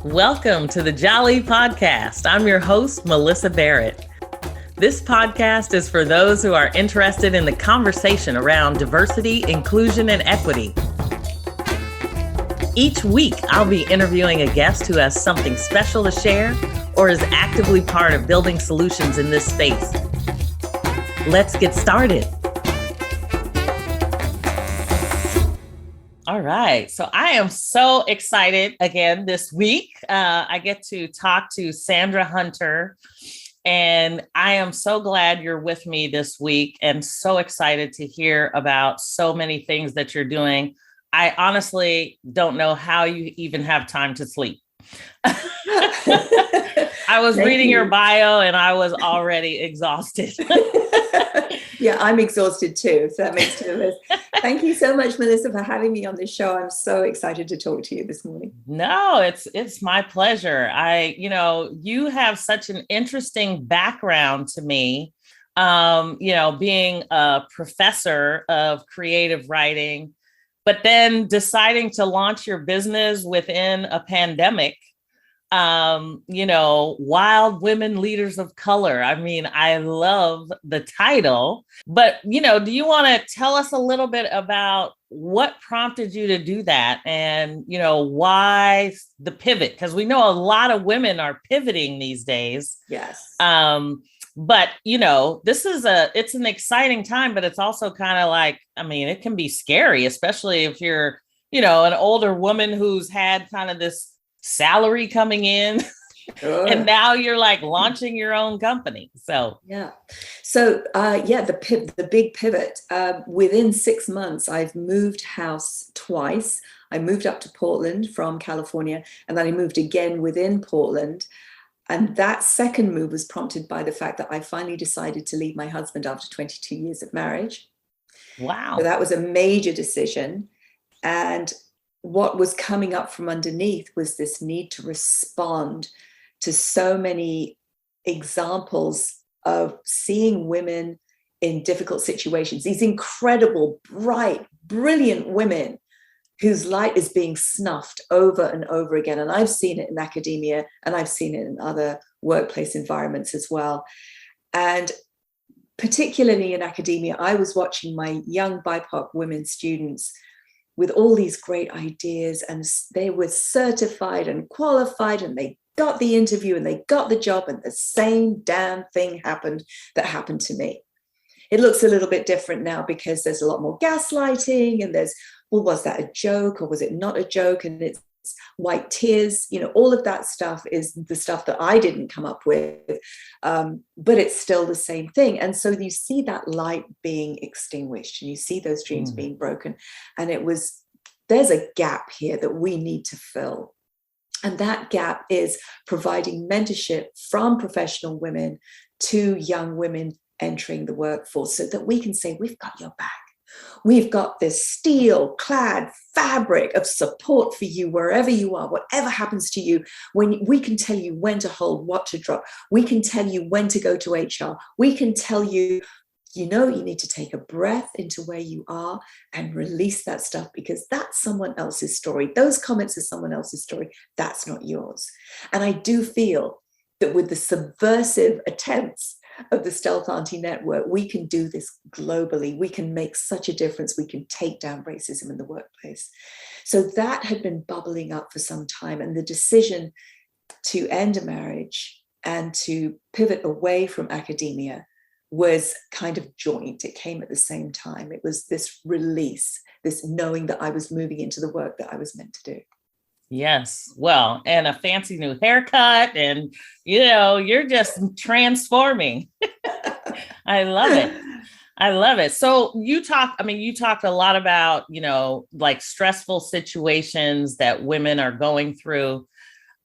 Welcome to the Jali podcast. I'm your host, Melyssa Barrett. This podcast is for those who are interested in the conversation around diversity, inclusion, and equity. Each week, I'll be interviewing a guest who has something special to share or is actively part of building solutions in this space. Let's get started. All right. So I am so excited again this week. I get to talk to Sandra Hunter, and I am so glad you're with me this week and so excited to hear about so many things that you're doing. I honestly don't know how you even have time to sleep. I was reading your bio and I was already exhausted. Yeah, I'm exhausted too. So that makes two of us. Thank you so much, Melyssa, for having me on this show. I'm so excited to talk to you this morning. No, it's my pleasure. You have such an interesting background to me. Being a professor of creative writing, but then deciding to launch your business within a pandemic. Wild women leaders of color. I mean, I love the title, but, do you want to tell us a little bit about what prompted you to do that and, why the pivot? Because we know a lot of women are pivoting these days. Yes. But, it's an exciting time, but it's also kind of like, it can be scary, especially if you're, an older woman who's had kind of this salary coming in and now you're like launching your own company. The big pivot, within 6 months I've moved house twice. I moved up to Portland from California, and then I moved again within Portland, and that second move was prompted by the fact that I finally decided to leave my husband after 22 years of marriage. Wow. So that was a major decision, and what was coming up from underneath was this need to respond to so many examples of seeing women in difficult situations, these incredible, bright, brilliant women whose light is being snuffed over and over again. And I've seen it in academia, and I've seen it in other workplace environments as well. And particularly in academia, I was watching my young BIPOC women students with all these great ideas, and they were certified and qualified, and they got the interview and they got the job, and the same damn thing happened that happened to me. It looks a little bit different now because there's a lot more gaslighting, and was that a joke or was it not a joke? And it's white tears, all of that stuff is the stuff that I didn't come up with, but it's still the same thing. And so you see that light being extinguished, and you see those dreams being broken. And there's a gap here that we need to fill. And that gap is providing mentorship from professional women to young women entering the workforce, so that we can say, we've got your back. We've got this steel-clad fabric of support for you wherever you are, whatever happens to you. When we can tell you when to hold, what to drop. We can tell you when to go to HR. We can tell you, you need to take a breath into where you are and release that stuff, because that's someone else's story. Those comments are someone else's story. That's not yours. And I do feel that with the subversive attempts of the Stealth Auntie Network, we can do this globally. We can make such a difference. We can take down racism in the workplace. So that had been bubbling up for some time. And the decision to end a marriage and to pivot away from academia was kind of joint. It came at the same time. It was this release, this knowing that I was moving into the work that I was meant to do. Yes. Well, and a fancy new haircut, and, you're just transforming. I love it. I love it. So you talked a lot about, like stressful situations that women are going through.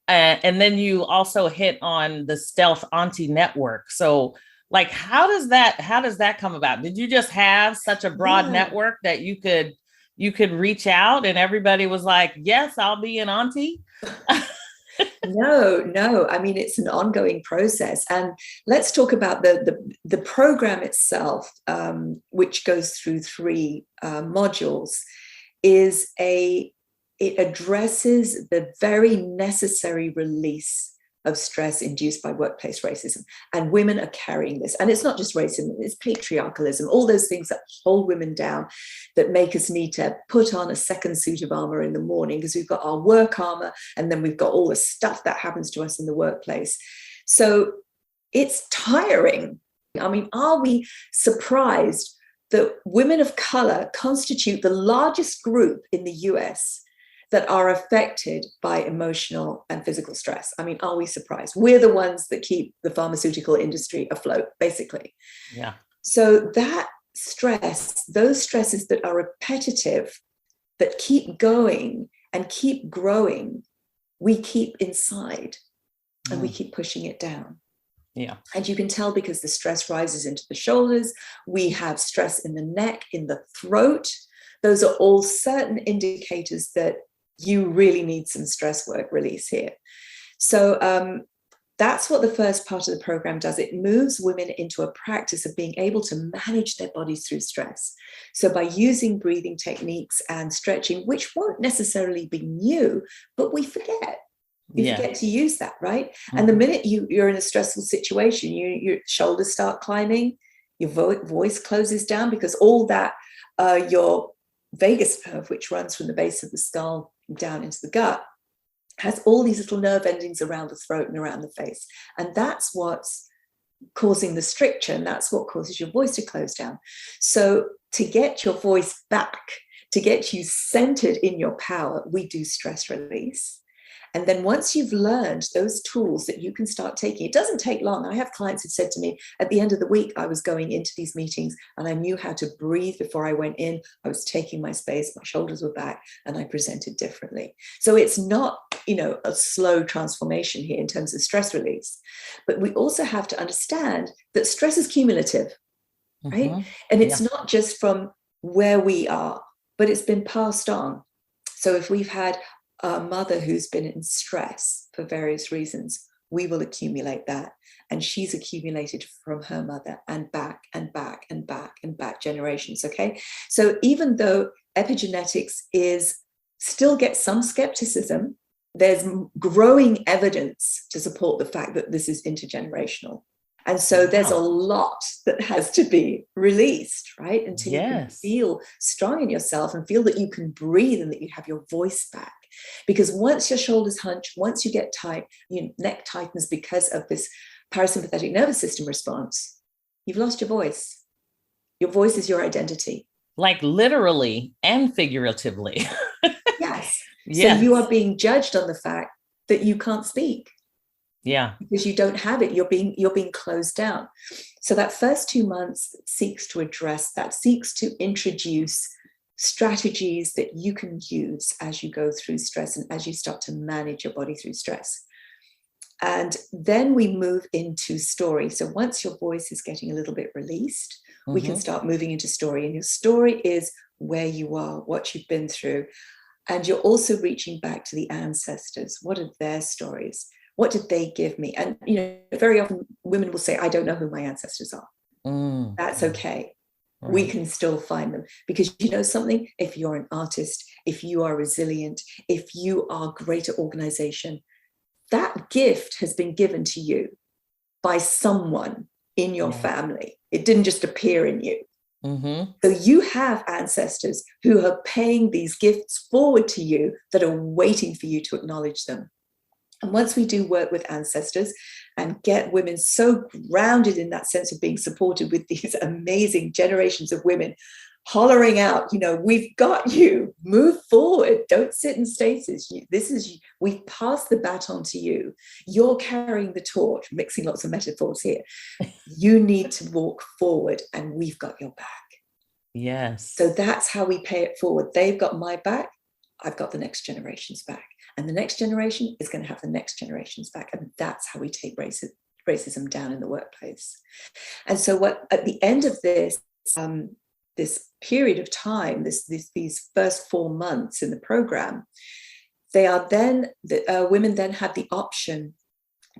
And then you also hit on the Stealth Auntie Network. So like, how does that come about? Did you just have such a broad network that you could reach out and everybody was like, yes, I'll be an auntie? No. It's an ongoing process. And let's talk about the program itself, which goes through 3 modules, is a it addresses the very necessary release of stress induced by workplace racism. And women are carrying this. And it's not just racism, it's patriarchalism, all those things that hold women down, that make us need to put on a second suit of armor in the morning, because we've got our work armor, and then we've got all the stuff that happens to us in the workplace. So it's tiring. I mean, are we surprised that women of color constitute the largest group in the US that are affected by emotional and physical stress? I mean, are we surprised? We're the ones that keep the pharmaceutical industry afloat, basically. Yeah. So that stress, those stresses that are repetitive, that keep going and keep growing, we keep inside and we keep pushing it down. Yeah. And you can tell because the stress rises into the shoulders. We have stress in the neck, in the throat. Those are all certain indicators that you really need some stress work release here. So that's what the first part of the program does. It moves women into a practice of being able to manage their bodies through stress. So by using breathing techniques and stretching, which won't necessarily be new, but we forget. You forget to use that, right? Mm-hmm. And the minute you're in a stressful situation, your shoulders start climbing, your voice closes down, because all that, your vagus nerve, which runs from the base of the skull down into the gut, has all these little nerve endings around the throat and around the face. And that's what's causing the stricture, and that's what causes your voice to close down. So to get your voice back, to get you centered in your power, we do stress release. And then once you've learned those tools that you can start taking, it doesn't take long. I have clients who said to me, at the end of the week, I was going into these meetings and I knew how to breathe before I went in. I was taking my space, my shoulders were back, and I presented differently. So it's not, a slow transformation here in terms of stress release. But we also have to understand that stress is cumulative, right? Mm-hmm. And it's not just from where we are, but it's been passed on. So if we've had a mother who's been in stress for various reasons, we will accumulate that. And she's accumulated from her mother and back and back and back and back generations, okay? So even though epigenetics still gets some skepticism, there's growing evidence to support the fact that this is intergenerational. And so there's a lot that has to be released, right? Until you can feel strong in yourself and feel that you can breathe and that you have your voice back. Because once your shoulders hunch, once you get tight, your neck tightens because of this parasympathetic nervous system response, you've lost your voice. Your voice is your identity. Like literally and figuratively. Yes. So you are being judged on the fact that you can't speak. Yeah. Because you don't have it. You're being closed down. So that first 2 months seeks to address that, seeks to introduce strategies that you can use as you go through stress and as you start to manage your body through stress. And then we move into story. So once your voice is getting a little bit released, we can start moving into story. And your story is where you are, what you've been through. And you're also reaching back to the ancestors. What are their stories? What did they give me? And, very often women will say, I don't know who my ancestors are. That's okay. Right. We can still find them, because something, if you're an artist, if you are resilient, if you are great at organization, that gift has been given to you by someone in your family. It didn't just appear in you. So you have ancestors who are paying these gifts forward to you that are waiting for you to acknowledge them. And once we do work with ancestors and get women so grounded in that sense of being supported with these amazing generations of women hollering out, we've got you, move forward, don't sit in stasis. We've passed the baton to you. You're carrying the torch, mixing lots of metaphors here. You need to walk forward and we've got your back. Yes. So that's how we pay it forward. They've got my back. I've got the next generation's back. And the next generation is going to have the next generation's back. And that's how we take racism down in the workplace. And so at the end of this period of time, these first 4 months in the program, women then have the option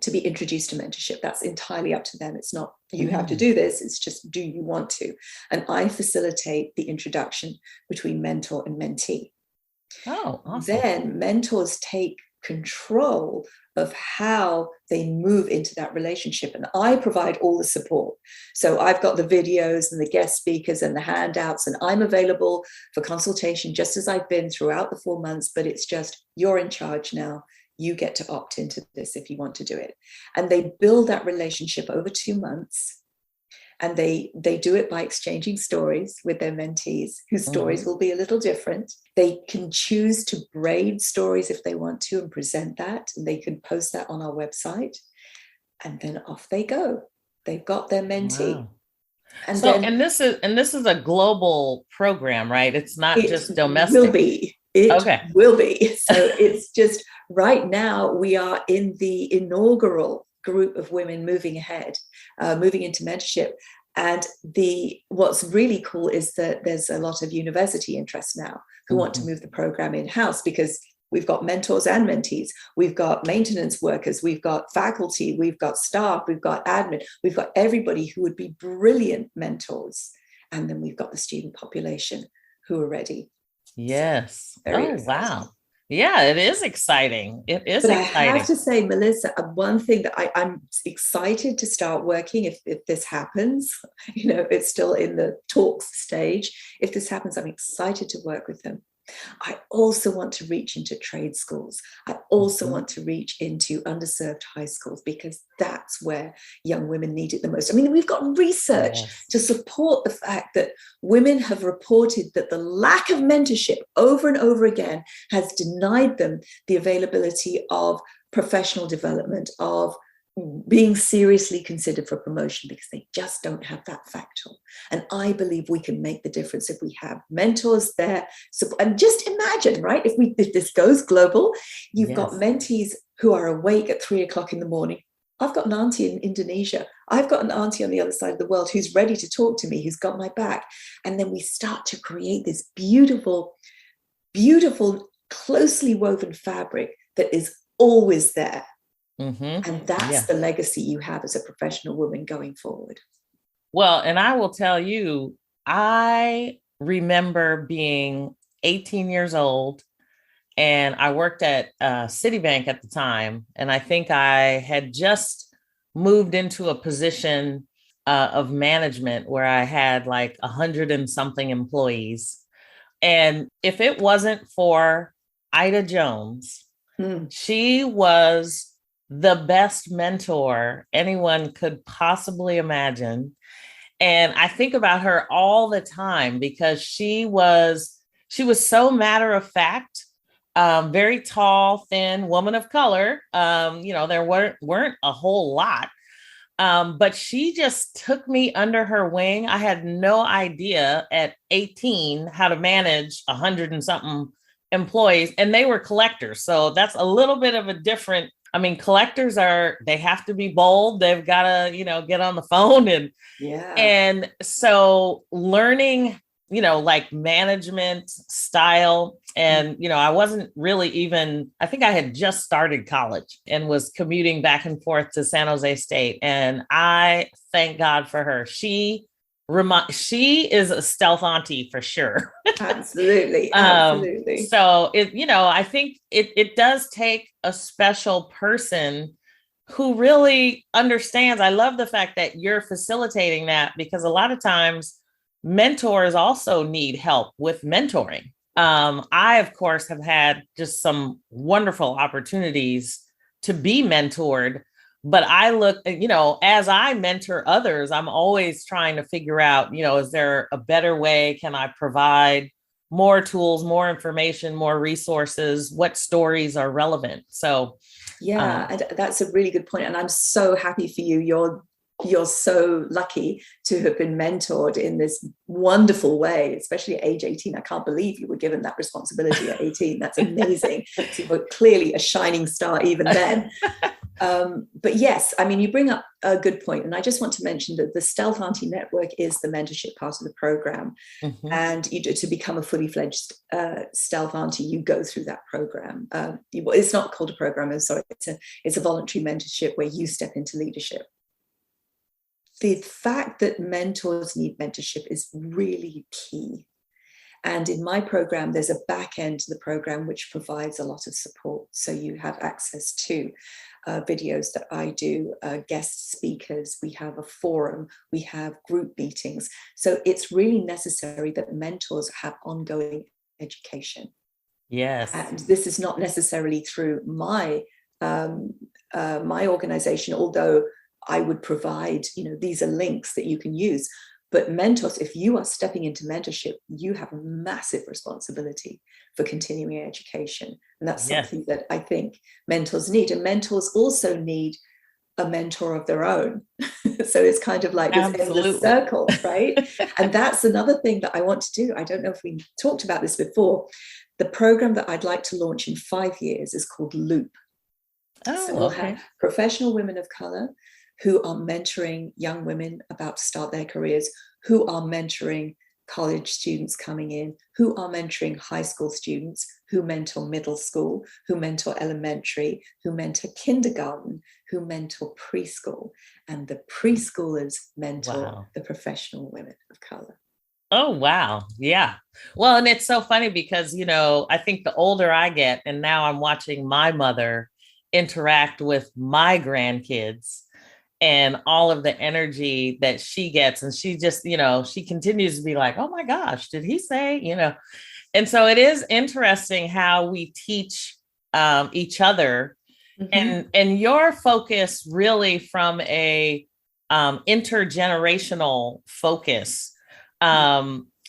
to be introduced to mentorship. That's entirely up to them. It's not you have to do this. It's just, do you want to? And I facilitate the introduction between mentor and mentee. Oh, awesome. Then mentors take control of how they move into that relationship. And I provide all the support. So I've got the videos and the guest speakers and the handouts, and I'm available for consultation just as I've been throughout the 4 months, but it's just, you're in charge now. You get to opt into this if you want to do it. And they build that relationship over 2 months. And they do it by exchanging stories with their mentees, whose stories will be a little different. They can choose to braid stories if they want to and present that. And they can post that on our website. And then off they go. They've got their mentee. Wow. And so, then and this is a global program, right? It's not just domestic. Will be. It Okay. will be. So it's just right now we are in the inaugural group of women moving ahead, moving into mentorship. And what's really cool is that there's a lot of university interest now who want to move the program in-house, because we've got mentors and mentees. We've got maintenance workers. We've got faculty. We've got staff. We've got admin. We've got everybody who would be brilliant mentors. And then we've got the student population who are ready. Yes. So, very oh, exciting. Wow. Yeah, it is exciting. It is but exciting. I have to say, Melyssa, one thing that I'm excited to start working, if this happens, it's still in the talks stage. If this happens, I'm excited to work with them. I also want to reach into trade schools. I also want to reach into underserved high schools, because that's where young women need it the most. I mean, we've got research to support the fact that women have reported that the lack of mentorship over and over again has denied them the availability of professional development, of being seriously considered for promotion, because they just don't have that factor. And I believe we can make the difference if we have mentors there. And just imagine, right? If this goes global, you've got mentees who are awake at 3 o'clock in the morning. I've got an auntie in Indonesia. I've got an auntie on the other side of the world who's ready to talk to me, who's got my back. And then we start to create this beautiful, beautiful, closely woven fabric that is always there. And that's the legacy you have as a professional woman going forward. Well, and I will tell you, I remember being 18 years old, and I worked at Citibank at the time. And I think I had just moved into a position of management where I had like 100 and something employees. And if it wasn't for Ida Jones, she was the best mentor anyone could possibly imagine. And I think about her all the time, because she was so matter of fact, very tall, thin woman of color. There weren't a whole lot, but she just took me under her wing. I had no idea at 18 how to manage 100 and something employees, and they were collectors. So that's a little bit of a different. I mean, collectors they have to be bold. They've got to, get on the phone and so learning, like management style. And, I wasn't really I think I had just started college and was commuting back and forth to San Jose State. And I thank God for her. She is a stealth auntie for sure. Absolutely. So I think it does take a special person who really understands. I love the fact that you're facilitating that, because a lot of times mentors also need help with mentoring. I, of course, have had just some wonderful opportunities to be mentored. But I look, as I mentor others, I'm always trying to figure out, is there a better way? Can I provide more tools, more information, more resources? What stories are relevant? So, and that's a really good point. And I'm so happy for you. You're so lucky to have been mentored in this wonderful way, especially at age 18. I can't believe you were given that responsibility at 18. That's amazing. So you were clearly a shining star even then. But yes, I mean, you bring up a good point. And I just want to mention that the Stealth Auntie Network is the mentorship part of the program. And to become a fully fledged Stealth Auntie, you go through that program. It's not called a program, I'm sorry. It's a voluntary mentorship where you step into leadership. The fact that mentors need mentorship is really key. And in my program, there's a back end to the program which provides a lot of support. So you have access to videos that I do, guest speakers, we have a forum, we have group meetings. So it's really necessary that mentors have ongoing education. Yes. And this is not necessarily through my my organization, although I would provide, these are links that you can use. But mentors, if you are stepping into mentorship, you have a massive responsibility for continuing education. And that's something that I think mentors need. And mentors also need a mentor of their own. So it's kind of like this endless circle, right? And that's another thing that I want to do. I don't know if we talked about this before. The program that I'd like to launch in 5 years is called Loop. So we'll have professional women of color who are mentoring young women about to start their careers, who are mentoring college students coming in, who are mentoring high school students, who mentor middle school, who mentor elementary, who mentor kindergarten, who mentor preschool, and the preschoolers mentor the professional women of color. Oh, wow. Yeah. Well, and it's so funny because, I think the older I get, and now I'm watching my mother interact with my grandkids and all of the energy that she gets. And she just, she continues to be like, oh my gosh, did he say, and so it is interesting how we teach each other. Mm-hmm. And your focus really from a intergenerational focus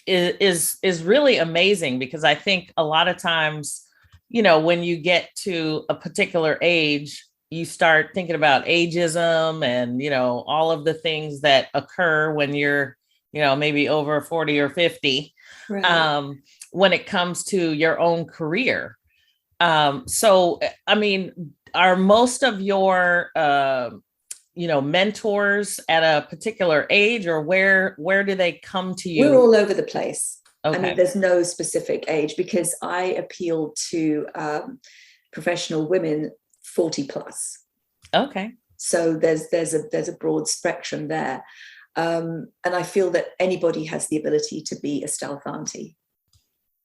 is really amazing, because I think a lot of times, when you get to a particular age, you start thinking about ageism and, all of the things that occur when you're, maybe over 40 or 50, right. When it comes to your own career. So, I mean, are most of your, mentors at a particular age, or where do they come to you? We're all over the place. Okay. I mean, there's no specific age, because I appeal to professional women 40 plus. Okay. So there's a broad spectrum there. And I feel that anybody has the ability to be a stealth auntie.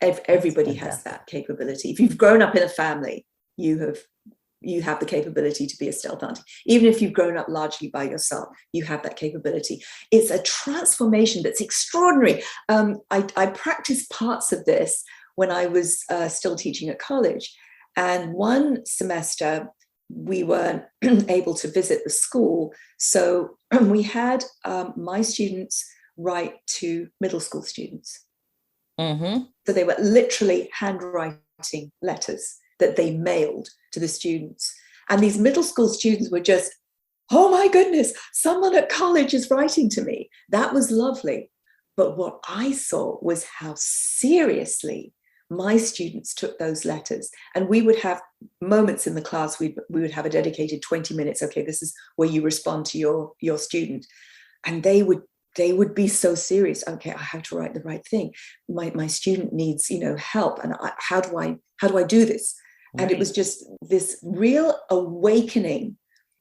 Everybody has that capability. If you've grown up in a family, you have the capability to be a stealth auntie. Even if you've grown up largely by yourself, you have that capability. It's a transformation that's extraordinary. I practiced parts of this when I was still teaching at college. And one semester, we weren't able to visit the school. So we had my students write to middle school students. Mm-hmm. So they were literally handwriting letters that they mailed to the students. And these middle school students were just, oh my goodness, someone at college is writing to me. That was lovely. But what I saw was how seriously my students took those letters. And we would have moments in the class, we would have a dedicated 20 minutes. Okay, this is where you respond to your student. And they would be so serious. Okay, I have to write the right thing. My student needs, help. And how do I do this? Right. And it was just this real awakening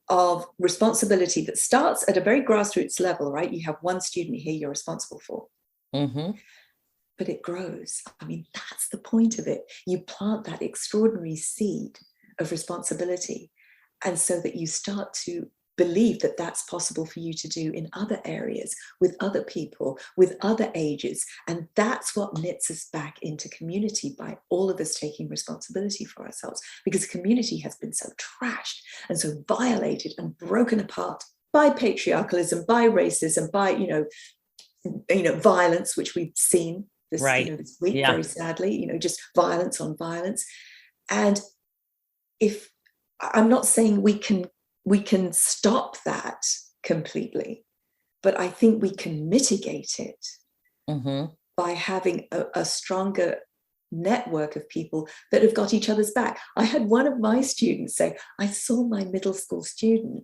of responsibility that starts at a very grassroots level, right? You have one student here you're responsible for. Mm-hmm. But it grows. I mean, that's the point of it. You plant that extraordinary seed of responsibility. And so that you start to believe that that's possible for you to do in other areas, with other people, with other ages. And that's what knits us back into community, by all of us taking responsibility for ourselves, because community has been so trashed and so violated and broken apart by patriarchalism, by racism, by, violence, which we've seen this, this week, very sadly, just violence on violence. And if I'm not saying we can stop that completely, but I think we can mitigate it by having a stronger network of people that have got each other's back. I had one of my students say, I saw my middle school student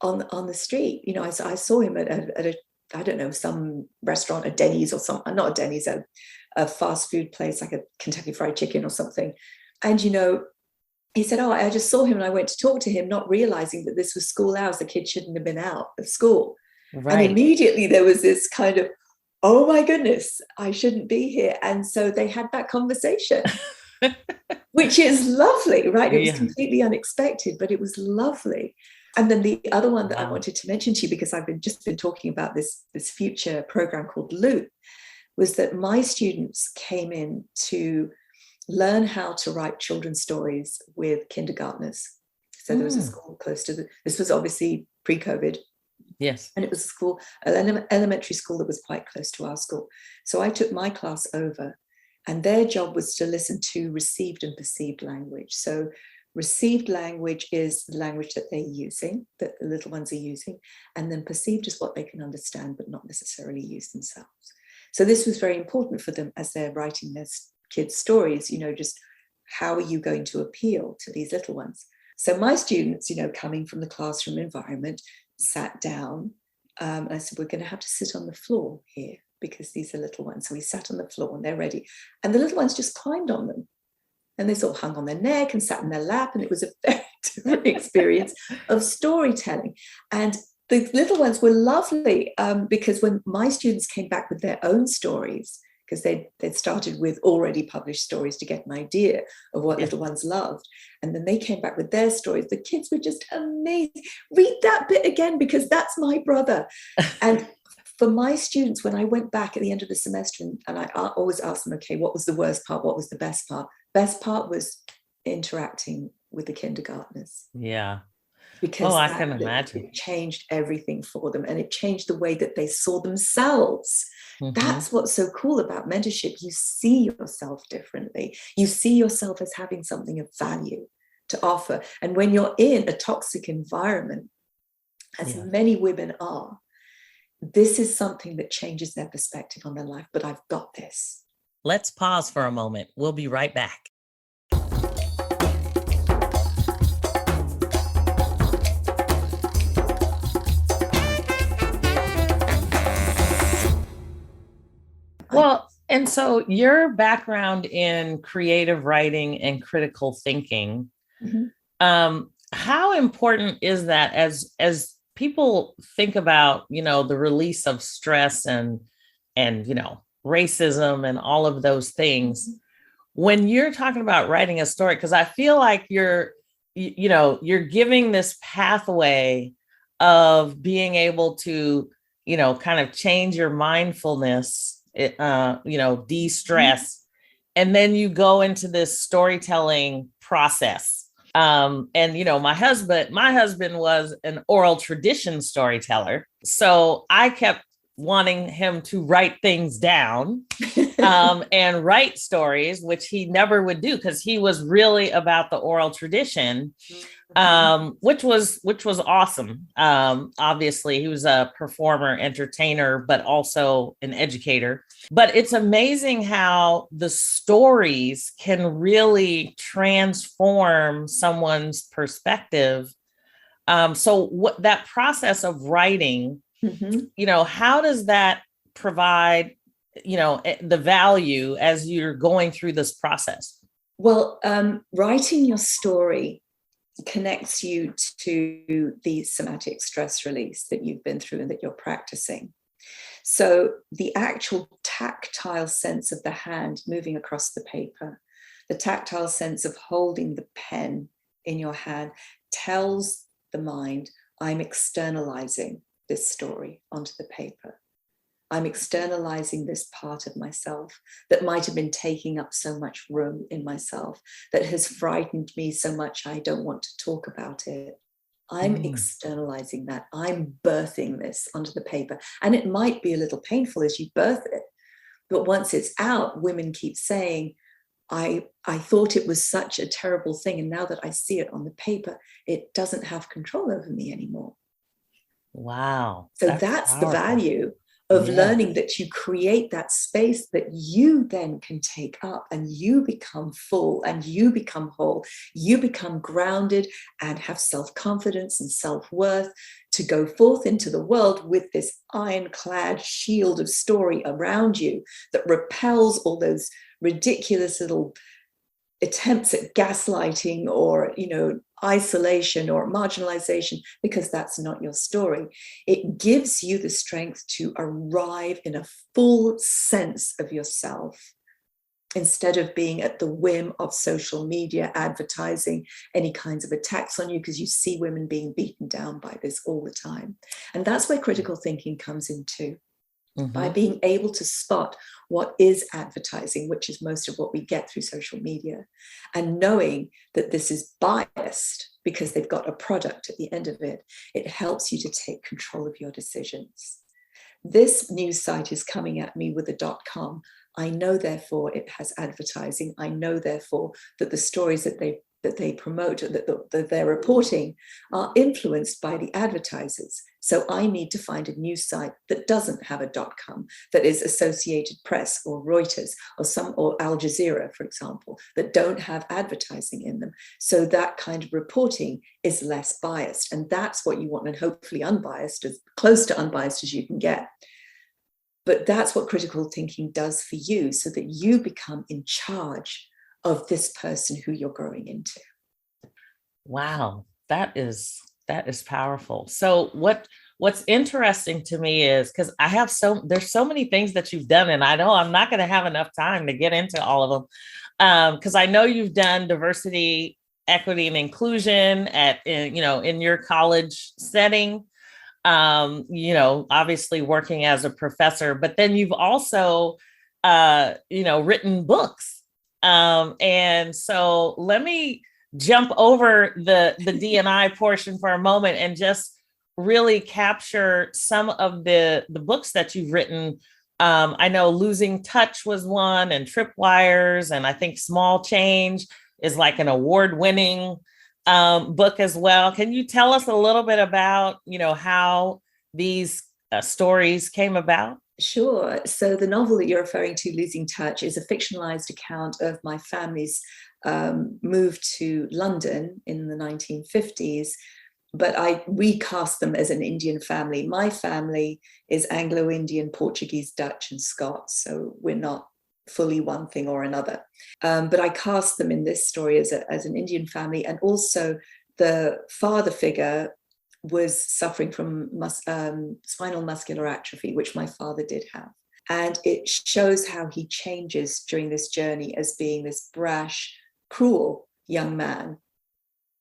on the street. I saw him at a I don't know, some restaurant, a Denny's or some, not a Denny's, a fast food place like a Kentucky Fried Chicken or something. And, he said, oh, I just saw him and I went to talk to him, not realizing that this was school hours. The kid shouldn't have been out of school. Right. And immediately there was this kind of, oh my goodness, I shouldn't be here. And so they had that conversation, which is lovely, right? It was completely unexpected, but it was lovely. And then the other one that I wanted to mention to you, because I've just been talking about this future program called Loop, was that my students came in to learn how to write children's stories with kindergartners. So there was a school close to this was obviously pre-COVID. Yes. And it was a school, an elementary school that was quite close to our school. So I took my class over, and their job was to listen to received and perceived language. So received language is the language that they're using, that the little ones are using, and then perceived is what they can understand but not necessarily use themselves. So this was very important for them as they're writing their kids' stories, just how are you going to appeal to these little ones? So my students, coming from the classroom environment, sat down, and I said, we're going to have to sit on the floor here because these are little ones. So we sat on the floor and they're ready. And the little ones just climbed on them. And they sort of hung on their neck and sat in their lap. And it was a very different experience of storytelling. And the little ones were lovely because when my students came back with their own stories, because they'd started with already published stories to get an idea of what little ones loved. And then they came back with their stories. The kids were just amazing. Read that bit again, because that's my brother. And for my students, when I went back at the end of the semester, and I always asked them, okay, what was the worst part? What was the best part? Best part was interacting with the kindergartners. Yeah. Because I can imagine. It changed everything for them, and it changed the way that they saw themselves. That's what's so cool about mentorship. You see yourself differently. You see yourself as having something of value to offer. And when you're in a toxic environment, as many women are, this is something that changes their perspective on their life. But I've got this. Let's pause for a moment. We'll be right back. Well, and so your background in creative writing and critical thinking, how important is that as people think about, the release of stress and racism and all of those things, when you're talking about writing a story, because I feel like you're giving this pathway of being able to, kind of change your mindfulness, de-stress, and then you go into this storytelling process. And my husband was an oral tradition storyteller, so I kept wanting him to write things down and write stories, which he never would do because he was really about the oral tradition, which was awesome. Obviously, he was a performer, entertainer, but also an educator. But it's amazing how the stories can really transform someone's perspective. So what that process of writing, how does that provide, the value as you're going through this process? Well, writing your story connects you to the somatic stress release that you've been through and that you're practicing. So the actual tactile sense of the hand moving across the paper, the tactile sense of holding the pen in your hand tells the mind, I'm externalizing this story onto the paper. I'm externalizing this part of myself that might have been taking up so much room in myself, that has frightened me so much I don't want to talk about it. I'm externalizing that. I'm birthing this onto the paper. And it might be a little painful as you birth it, but once it's out, women keep saying, I thought it was such a terrible thing, and now that I see it on the paper, it doesn't have control over me anymore. Wow. So that's the value of learning, that you create that space that you then can take up, and you become full and you become whole. You become grounded and have self-confidence and self-worth to go forth into the world with this ironclad shield of story around you that repels all those ridiculous little attempts at gaslighting or, isolation or marginalization, because that's not your story. It gives you the strength to arrive in a full sense of yourself, instead of being at the whim of social media, advertising, any kinds of attacks on you, because you see women being beaten down by this all the time. And that's where critical thinking comes in too. By being able to spot what is advertising, which is most of what we get through social media, and knowing that this is biased because they've got a product at the end of it, it helps you to take control of your decisions. This news site is coming at me with a .com. I know, therefore, it has advertising. I know, therefore, that the stories that they promote, that they're reporting, are influenced by the advertisers. So I need to find a news site that doesn't have a .com, that is Associated Press or Reuters or Al Jazeera, for example, that don't have advertising in them. So that kind of reporting is less biased. And that's what you want, and hopefully unbiased, as close to unbiased as you can get. But that's what critical thinking does for you, so that you become in charge of this person who you're growing into. Wow, that is powerful. So what's interesting to me is, because there's so many things that you've done, and I know I'm not going to have enough time to get into all of them, because I know you've done diversity, equity, and inclusion in your college setting. Obviously working as a professor, but then you've also, written books. And so let me jump over the D&I portion for a moment and just really capture some of the books that you've written. I know Losing Touch was one, and Tripwires, and I think Small Change is like an award-winning book as well. Can you tell us a little bit about, how these stories came about? Sure. So the novel that you're referring to, Losing Touch, is a fictionalized account of my family's move to London in the 1950s. But I recast them as an Indian family. My family is Anglo-Indian, Portuguese, Dutch, and Scots. So we're not fully one thing or another. But I cast them in this story as an Indian family. And also the father figure was suffering from spinal muscular atrophy, which my father did have. And it shows how he changes during this journey as being this brash, cruel young man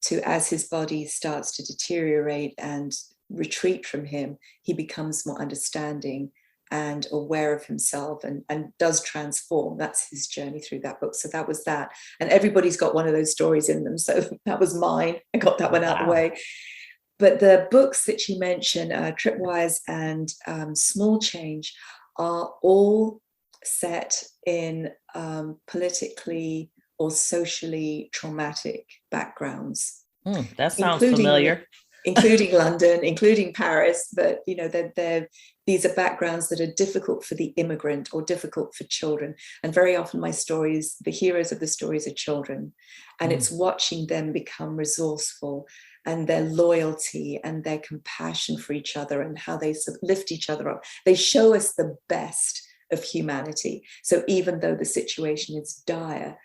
to, as his body starts to deteriorate and retreat from him, he becomes more understanding and aware of himself and does transform. That's his journey through that book. So that was that. And everybody's got one of those stories in them. So that was mine. I got that one out of the way. But the books that you mentioned, Tripwires and Small Change, are all set in politically or socially traumatic backgrounds. That sounds familiar. Including London, including Paris, but these are backgrounds that are difficult for the immigrant or difficult for children. And very often my stories, the heroes of the stories are children. And it's watching them become resourceful, and their loyalty and their compassion for each other and how they lift each other up. They show us the best of humanity. So even though the situation is dire,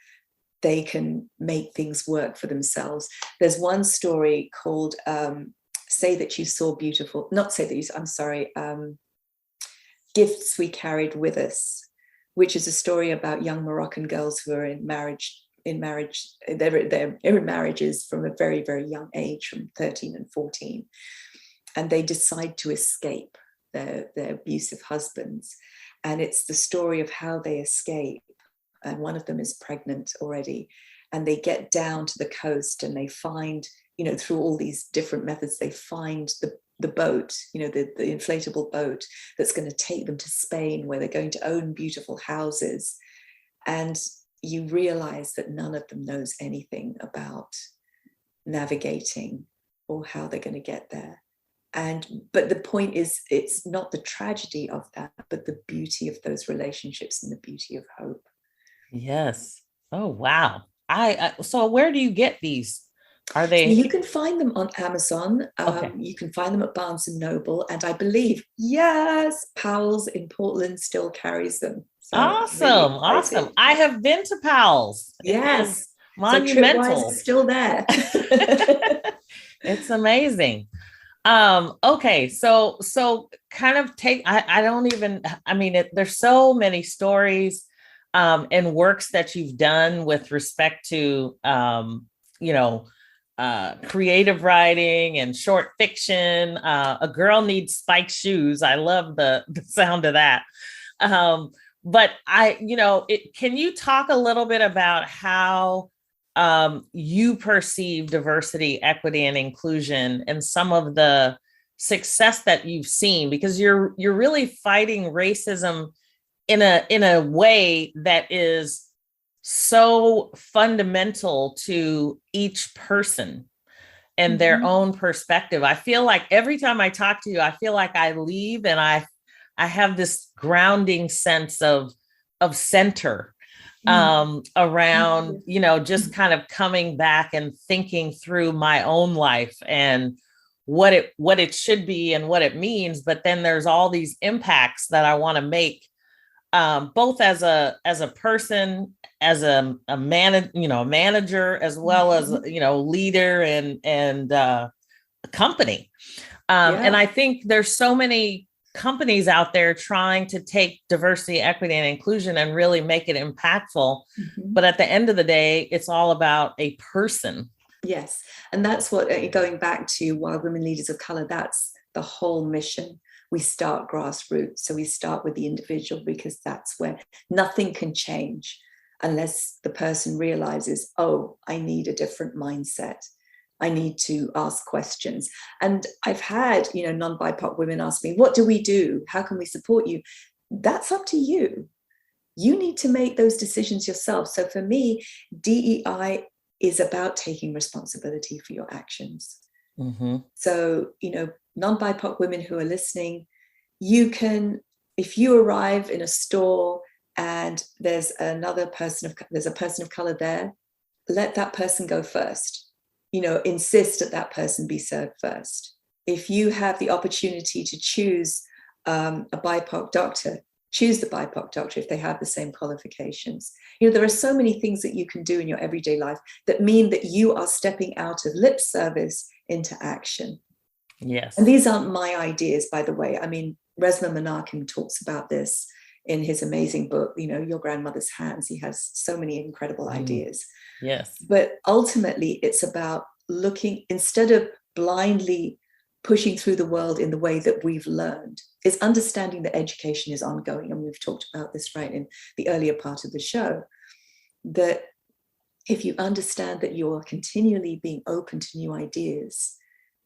they can make things work for themselves. There's one story called Say That You Saw Beautiful, not Say That You, I'm sorry, Gifts We Carried With Us, which is a story about young Moroccan girls who are in marriages from a very, very young age, from 13 and 14. And they decide to escape their abusive husbands. And it's the story of how they escape. And one of them is pregnant already. And they get down to the coast and they find, through all these different methods, they find the boat, the inflatable boat that's going to take them to Spain, where they're going to own beautiful houses. And you realize that none of them knows anything about navigating or how they're going to get there. But the point is, it's not the tragedy of that, but the beauty of those relationships and the beauty of hope. Yes. Oh, wow. So where do you get these? Are they? So you can find them on Amazon. Okay. You can find them at Barnes and Noble. And I believe, yes, Powell's in Portland still carries them. So awesome. Awesome. I have been to Powell's. Yes. So tripwise Monumental. is still there. It's amazing. Okay, so kind of take, I don't even, I mean, there's so many stories and works that you've done with respect to you know, creative writing and short fiction. A girl needs spike shoes. I love the sound of that. But can you talk a little bit about how you perceive diversity, equity, and inclusion, and some of the success that you've seen? Because you're really fighting racism in a way that is so fundamental to each person and their own perspective. I feel like every time I talk to you, I feel like I leave and I have this grounding sense of center around, just kind of coming back and thinking through my own life and what it should be and what it means. But then there's all these impacts that I want to make, both as a person, as a manager, as well as, leader and a company. And I think there's so many companies out there trying to take diversity, equity, and inclusion and really make it impactful. But at the end of the day, it's all about a person. Yes. And that's what, going back to Why Women Leaders of Color, that's the whole mission. We start grassroots. So we start with the individual, because that's where nothing can change unless the person realizes, oh, I need a different mindset. I need to ask questions. And I've had, non-BIPOC women ask me, what do we do? How can we support you? That's up to you. You need to make those decisions yourself. So for me, DEI is about taking responsibility for your actions. So, non-BIPOC women who are listening, you can, if you arrive in a store and there's a person of color there, let that person go first. Insist that person be served first. If you have the opportunity to choose a BIPOC doctor, choose the BIPOC doctor if they have the same qualifications. There are so many things that you can do in your everyday life that mean that you are stepping out of lip service into action. Yes. And these aren't my ideas, by the way. I mean, Resmaa Menakem talks about this in his amazing book, Your Grandmother's Hands. He has so many incredible ideas. Yes. But ultimately, it's about looking, instead of blindly pushing through the world in the way that we've learned, is understanding that education is ongoing. And we've talked about this right in the earlier part of the show, that if you understand that you're continually being open to new ideas,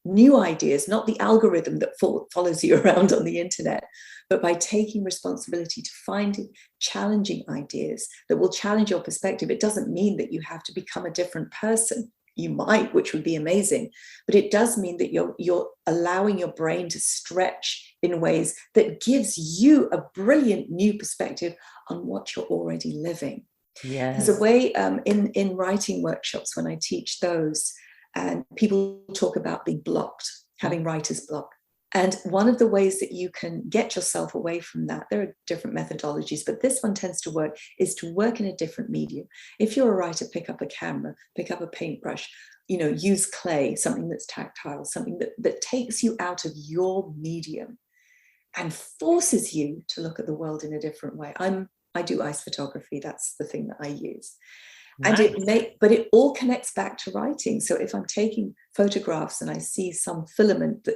not the algorithm that follows you around on the internet, but by taking responsibility to find challenging ideas that will challenge your perspective. It doesn't mean that you have to become a different person. You might, which would be amazing, but it does mean that you're allowing your brain to stretch in ways that gives you a brilliant new perspective on what you're already living. Yes. There's a way in writing workshops, when I teach those, and people talk about being blocked, having writer's block. And one of the ways that you can get yourself away from that, there are different methodologies, but this one tends to work, is to work in a different medium. If you're a writer, pick up a camera, pick up a paintbrush, use clay, something that's tactile, something that takes you out of your medium and forces you to look at the world in a different way. I do ice photography. That's the thing that I use. Nice. And but it all connects back to writing. So if I'm taking photographs and I see some filament,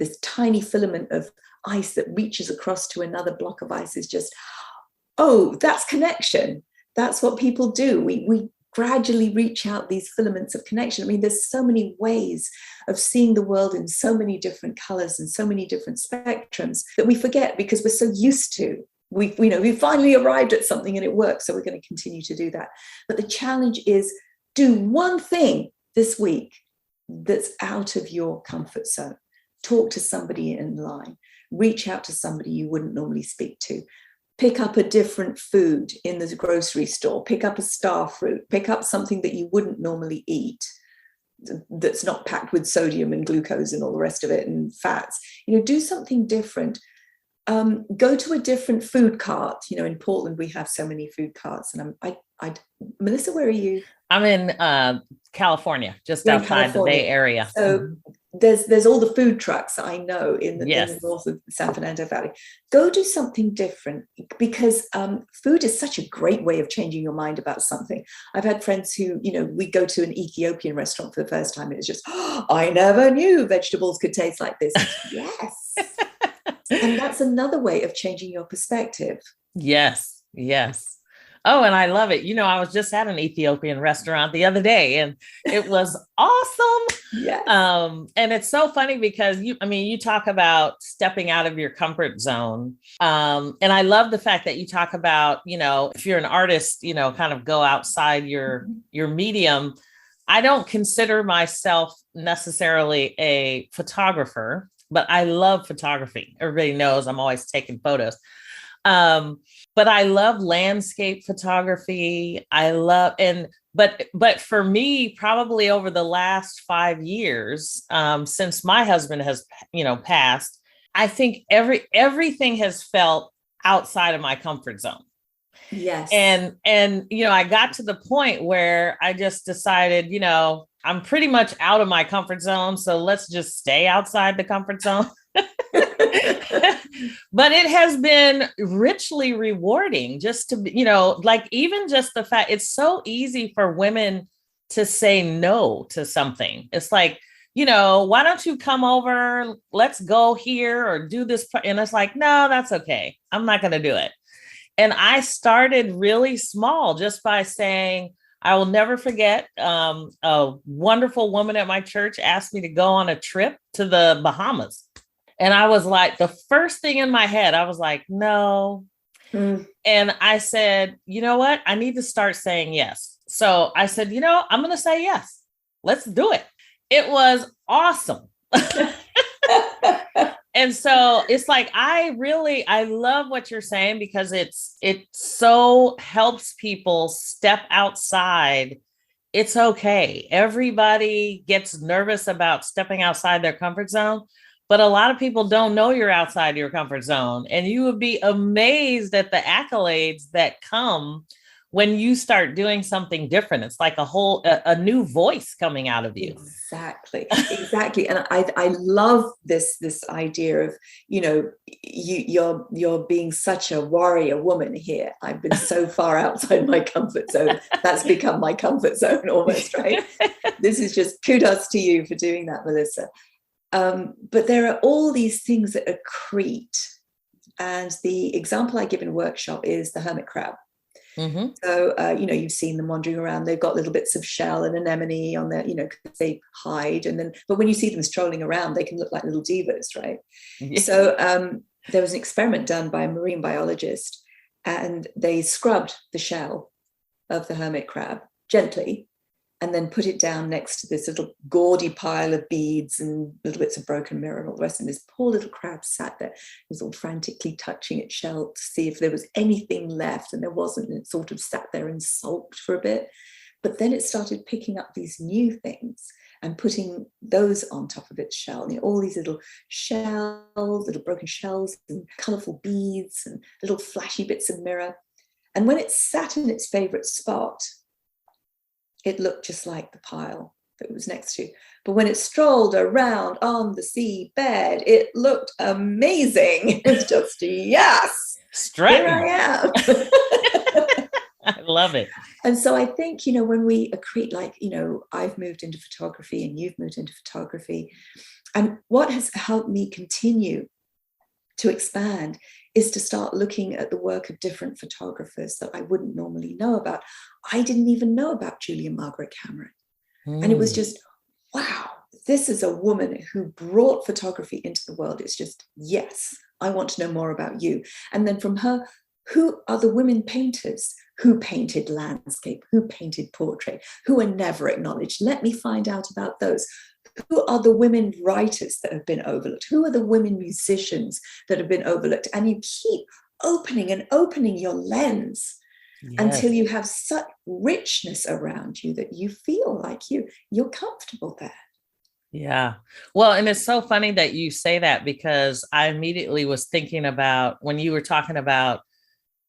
this tiny filament of ice that reaches across to another block of ice, is just, oh, that's connection. That's what people do. We gradually reach out these filaments of connection. I mean, there's so many ways of seeing the world in so many different colors and so many different spectrums that we forget because we're so used to. We finally arrived at something and it works, so we're going to continue to do that. But the challenge is, do one thing this week that's out of your comfort zone. Talk to somebody in line. Reach out to somebody you wouldn't normally speak to. Pick up a different food in the grocery store. Pick up a star fruit. Pick up something that you wouldn't normally eat, that's not packed with sodium and glucose and all the rest of it and fats. Do something different. Go to a different food cart. In Portland, we have so many food carts. And Melyssa, where are you? I'm in California, just You're in outside the Bay California. Area. So there's all the food trucks I know in the Yes. north of San Fernando Valley. Go do something different, because food is such a great way of changing your mind about something. I've had friends who, we go to an Ethiopian restaurant for the first time. And it's just, oh, I never knew vegetables could taste like this. Yes. And that's another way of changing your perspective. Yes. Yes. Oh, and I love it. I was just at an Ethiopian restaurant the other day and it was awesome. Yeah. And it's so funny because you talk about stepping out of your comfort zone. And I love the fact that you talk about, if you're an artist, kind of go outside your medium. I don't consider myself necessarily a photographer, but I love photography. Everybody knows I'm always taking photos. But I love landscape photography. But for me, probably over the last 5 years, since my husband has, passed, I think everything has felt outside of my comfort zone. Yes. And I got to the point where I just decided, I'm pretty much out of my comfort zone. So let's just stay outside the comfort zone. But it has been richly rewarding just to, even just the fact it's so easy for women to say no to something. It's like, why don't you come over? Let's go here or do this. And it's like, no, that's okay. I'm not going to do it. And I started really small just by saying, I will never forget, a wonderful woman at my church asked me to go on a trip to the Bahamas. And I was like, the first thing in my head, I was like, no. And I said, you know what? I need to start saying yes. So I said, I'm going to say yes. Let's do it. It was awesome. And so it's like, I love what you're saying because it so helps people step outside. It's okay. Everybody gets nervous about stepping outside their comfort zone, but a lot of people don't know you're outside your comfort zone. And you would be amazed at the accolades that come when you start doing something different. It's like a new voice coming out of you. Exactly. And I love this idea of, you're being such a warrior woman here. I've been so far outside my comfort zone. That's become my comfort zone almost, right? This is just kudos to you for doing that, Melyssa. But there are all these things that accrete. And the example I give in a workshop is the hermit crab. Mm-hmm. So, you've seen them wandering around. They've got little bits of shell and anemone on their, because they hide. But when you see them strolling around, they can look like little divas, right? Yeah. So there was an experiment done by a marine biologist, and they scrubbed the shell of the hermit crab gently, and then put it down next to this little gaudy pile of beads and little bits of broken mirror and all the rest. And this poor little crab sat there. It was all frantically touching its shell to see if there was anything left. And there wasn't. And it sort of sat there and sulked for a bit. But then it started picking up these new things and putting those on top of its shell. All these little shells, little broken shells and colourful beads and little flashy bits of mirror. And when it sat in its favourite spot, it looked just like the pile that it was next to. But when it strolled around on the seabed, it looked amazing. It was just, yes, strutting. Here I am. I love it. And so I think, when we accrete, like, I've moved into photography and you've moved into photography. And what has helped me continue to expand is to start looking at the work of different photographers that I wouldn't normally know about. I didn't even know about Julia Margaret Cameron. And it was just, wow, this is a woman who brought photography into the world. It's just, yes, I want to know more about you. And then from her, who are the women painters who painted landscape, who painted portrait, who are never acknowledged? Let me find out about those. Who are the women writers that have been overlooked? Who are the women musicians that have been overlooked? And you keep opening and opening your lens until you have such richness around you that you feel like you're comfortable there. Yeah. Well, and it's so funny that you say that, because I immediately was thinking about when you were talking about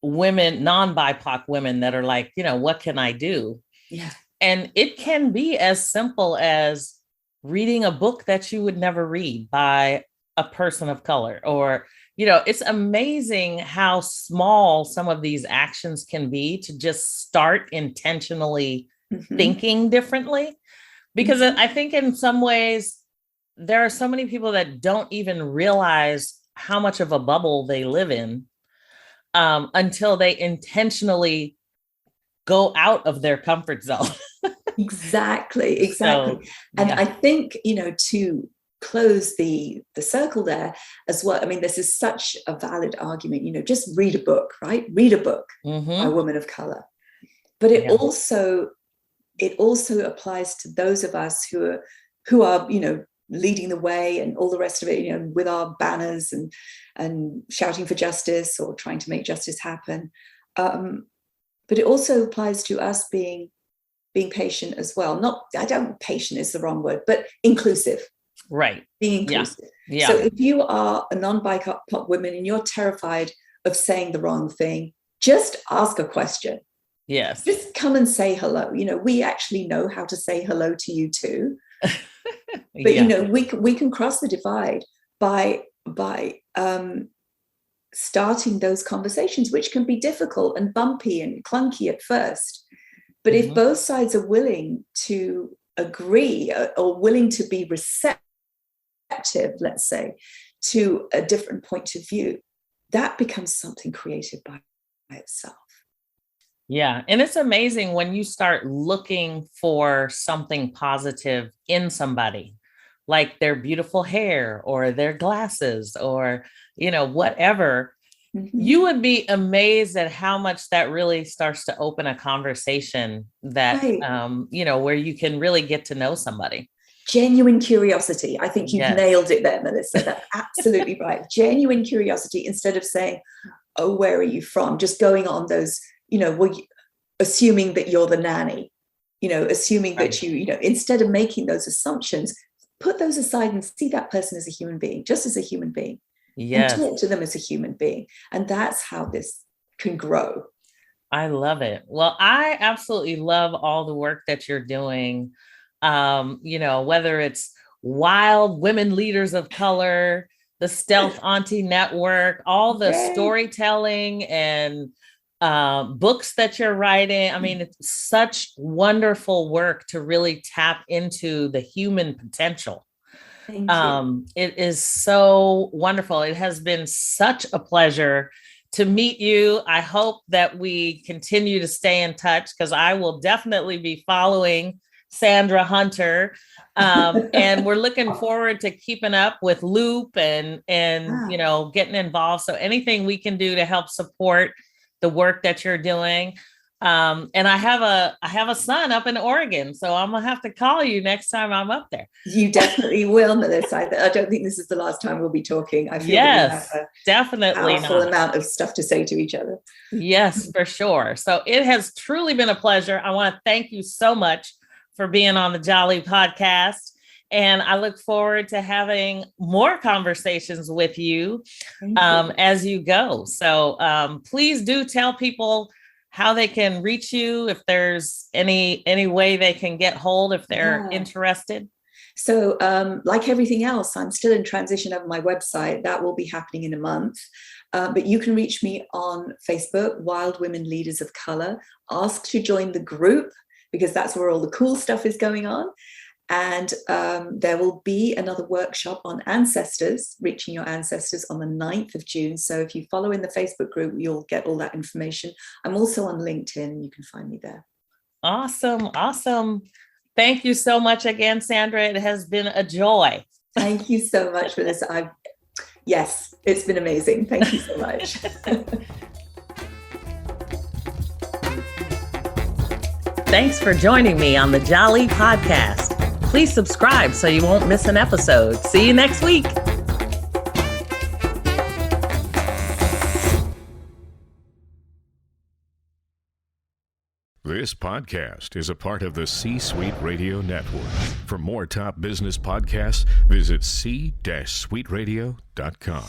women, non-BIPOC women that are like, what can I do? Yeah. And it can be as simple as reading a book that you would never read by a person of color, or, it's amazing how small some of these actions can be to just start intentionally thinking differently. Because I think in some ways, there are so many people that don't even realize how much of a bubble they live in until they intentionally go out of their comfort zone. Exactly. So, and I think, to close the circle there as well, I mean, this is such a valid argument, just read a book, right? Read a book by a woman of color. But it also applies to those of us who are leading the way and all the rest of it, with our banners and shouting for justice or trying to make justice happen. But it also applies to us being patient as well. Patient is the wrong word, but inclusive. Right. Being inclusive. Yeah. So if you are a non-BIPOC woman and you're terrified of saying the wrong thing, just ask a question. Yes. Just come and say hello. We actually know how to say hello to you too. But we can cross the divide by starting those conversations, which can be difficult and bumpy and clunky at first. But if both sides are willing to agree or willing to be receptive, let's say, to a different point of view, that becomes something creative by itself. Yeah. And it's amazing when you start looking for something positive in somebody, like their beautiful hair or their glasses or, whatever. You would be amazed at how much that really starts to open a conversation that, where you can really get to know somebody. Genuine curiosity. I think you've nailed it there, Melyssa. That's absolutely right. Genuine curiosity, instead of saying, oh, where are you from? Just going on those, assuming that you're the nanny, assuming that instead of making those assumptions, put those aside and see that person as a human being, just as a human being. Yes. And talk to them as a human being. And that's how this can grow. I love it. Well, I absolutely love all the work that you're doing. Whether it's Wild Women Leaders of Color, the Stealth Auntie Network, all the storytelling and books that you're writing. I mean, it's such wonderful work to really tap into the human potential. Thank you. It is so wonderful. It has been such a pleasure to meet you. I hope that we continue to stay in touch, because I will definitely be following Sandra Hunter. And we're looking forward to keeping up with Loop and getting involved. So anything we can do to help support the work that you're doing. And I have a son up in Oregon, so I'm gonna have to call you next time I'm up there. You definitely will, Melyssa. I don't think this is the last time we'll be talking. I feel we have a definitely powerful amount of stuff to say to each other. Yes, for sure. So it has truly been a pleasure. I want to thank you so much for being on the Jali podcast. And I look forward to having more conversations with you as you go. So please do tell people how they can reach you, if there's any way they can get hold if they're interested. So like everything else, I'm still in transition of my website. That will be happening in a month. But you can reach me on Facebook, Wild Women Leaders of Color. Ask to join the group, because that's where all the cool stuff is going on. And there will be another workshop on ancestors, reaching your ancestors, on the 9th of June. So if you follow in the Facebook group, you'll get all that information. I'm also on LinkedIn, and you can find me there. Awesome. Awesome. Thank you so much again, Sandra. It has been a joy. Thank you so much for this. Yes, it's been amazing. Thank you so much. Thanks for joining me on the Jali podcast. Please subscribe so you won't miss an episode. See you next week. This podcast is a part of the C-Suite Radio Network. For more top business podcasts, visit c-suiteradio.com.